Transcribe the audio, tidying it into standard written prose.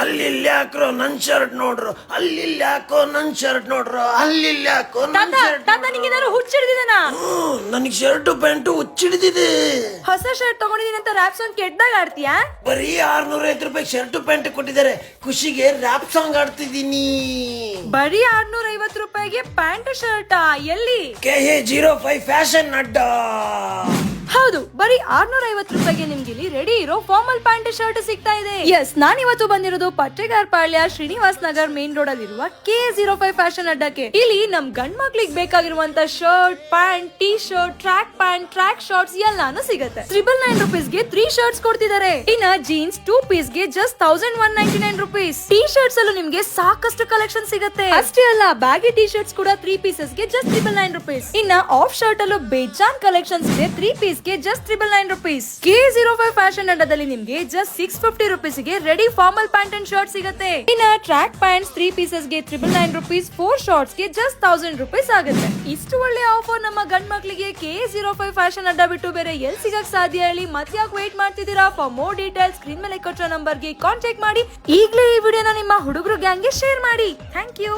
ಅಲ್ಲಿ ಯಾಕ್ರೋ ನನ್ ಶರ್ಟ್ ನೋಡ್ರು, ಅಲ್ಲಿ ಯಾಕೋ ನನ್ ಶರ್ಟ್ ನೋಡ್ರು, ಅಲ್ಲಿ ಯಾಕೋ ನನ್ ಶರ್ಟ್. ತಾತ ನಿಂಗೇನಾದ್ರು ಹುಚ್ಚಿಡ್ದಿದನ? ನನಗ್ ಶರ್ಟ್ ಪ್ಯಾಂಟು ಹುಚ್ಚಿಡ್ದಿದೆ. ಹೊಸ ಶರ್ಟ್ ತಗೊಂಡಿದೀನಿ ಅಂತ ರ್ಯಾಪ್ ಸಾಂಗ್ ಕೆಟ್ಟದಾಗ ಆಡ್ತೀಯಾ? ಬರೀ 650 ರೂಪಾಯಿ ಶರ್ಟ್ ಪ್ಯಾಂಟ್ ಕೊಟ್ಟಿದ್ದಾರೆ, ಖುಷಿಗೆ ರ್ಯಾಪ್ ಸಾಂಗ್ ಆಡ್ತಿದ್ದೀನಿ. ಬರೀ 650 ರೂಪಾಯಿಗೆ ಪ್ಯಾಂಟ್ ಶರ್ಟ್ ಎಲ್ಲಿ? KA05 ಫ್ಯಾಷನ್ ಅಡ್ಡ. ಹೌದು, ಬರೀ 650 ರೂಪಾಯಿಗೆ ನಿಮ್ಗೆ ಇಲ್ಲಿ ರೆಡಿ ಇರೋ ಫಾರ್ಮಲ್ ಪ್ಯಾಂಟ್ ಶರ್ಟ್ ಸಿಗ್ತಾ ಇದೆ. ಎಸ್, ನಾನ್ ಇವತ್ತು ಬಂದಿರೋದು ಪಟ್ಟೇಗಾರ್ ಪಾಳ್ಯ ಶ್ರೀನಿವಾಸ್ ನಗರ್ ಮೇನ್ ರೋಡ್ ಅಲ್ಲಿರುವ KA05 ಫ್ಯಾಷನ್ ಅಡ್ಡಕ್ಕೆ. ಇಲ್ಲಿ ನಮ್ ಗಂಡ್ ಮಕ್ಳಿಗೆ ಬೇಕಾಗಿರುವಂತ shirt, pant, T shirt, track pant, track shorts ಎಲ್ಲಾನು ಸಿಗುತ್ತೆ. 999 rupees-ಗೆ 3 ಶರ್ಟ್ಸ್ ಕೊಡ್ತಿದ್ದಾರೆ. ಇನ್ನ ಜೀನ್ಸ್ 2 ಪೀಸ್ಗೆ ಜಸ್ಟ್ 1199 rupees. ಟೀ ಶರ್ಟ್ಸ್ ಅಲ್ಲೂ ನಿಮ್ಗೆ ಸಾಕಷ್ಟು ಕಲೆಕ್ಷನ್ ಸಿಗುತ್ತೆ. ಅಷ್ಟೇ ಅಲ್ಲ, ಬ್ಯಾಗಿ ಟೀ ಶರ್ಟ್ಸ್ ಕೂಡ 3 ಪೀಸಸ್ಗೆ ಜಸ್ಟ್ 999 rupees. ಇನ್ನ ಆಫ್ ಶರ್ಟ್ ಅಲ್ಲೂ ಬೇಜಾನ್ ಕಲೆಕ್ಷನ್ಸ್ ಇದೆ. 3 ಪೀಸ್ ಗೆ ಜಸ್ಟ್ 999 rupees. KA05 ಫ್ಯಾಷನ್ ಅಡ್ಡದಲ್ಲಿ ನಿಮ್ಗೆ ಜಸ್ಟ್ 650 rupees ಗೆ ready formal pant and shirt ಸಿಗುತ್ತೆ. ಇನ್ನ ಟ್ರ್ಯಾಕ್ ಪ್ಯಾಂಟ್ಸ್ 3 ಪೀಸಸ್ ಗೆ 999 rupees, 4 ಶಾರ್ಟ್ಸ್ ಗೆ ಜಸ್ಟ್ 1000 rupees ಆಗುತ್ತೆ. ಇಷ್ಟು ಒಳ್ಳೆ ಆಫರ್ ನಮ್ಮ ಗಂಡ್ ಮಕ್ಳಿಗೆ KA05 ಫ್ಯಾಷನ್ ಅಡ್ಡ ಬಿಟ್ಟು ಬೇರೆ ಎಲ್ಲಿ ಸಿಗಕ್ ಸಾಧ್ಯ ಹೇಳಿ? ಮತ್ತ್ಯಾಕ್ ವೇಟ್ ಮಾಡ್ತಿದ್ದೀರಾ? ಫಾರ್ ಮೋರ್ ಡೀಟೇಲ್ಸ್ ಸ್ಕ್ರೀನ್ ಮೇಲೆ ಕೊಟ್ಟಿರೋ ನಂಬರ್ ಗೆ ಕಾಂಟ್ಯಾಕ್ಟ್ ಮಾಡಿ. ಈಗಲೇ ಈ ವಿಡಿಯೋನ ನಿಮ್ಮ ಹುಡುಗರು ಗ್ಯಾಂಗ್ ಗೆ ಶೇರ್ ಮಾಡಿ. Thank you.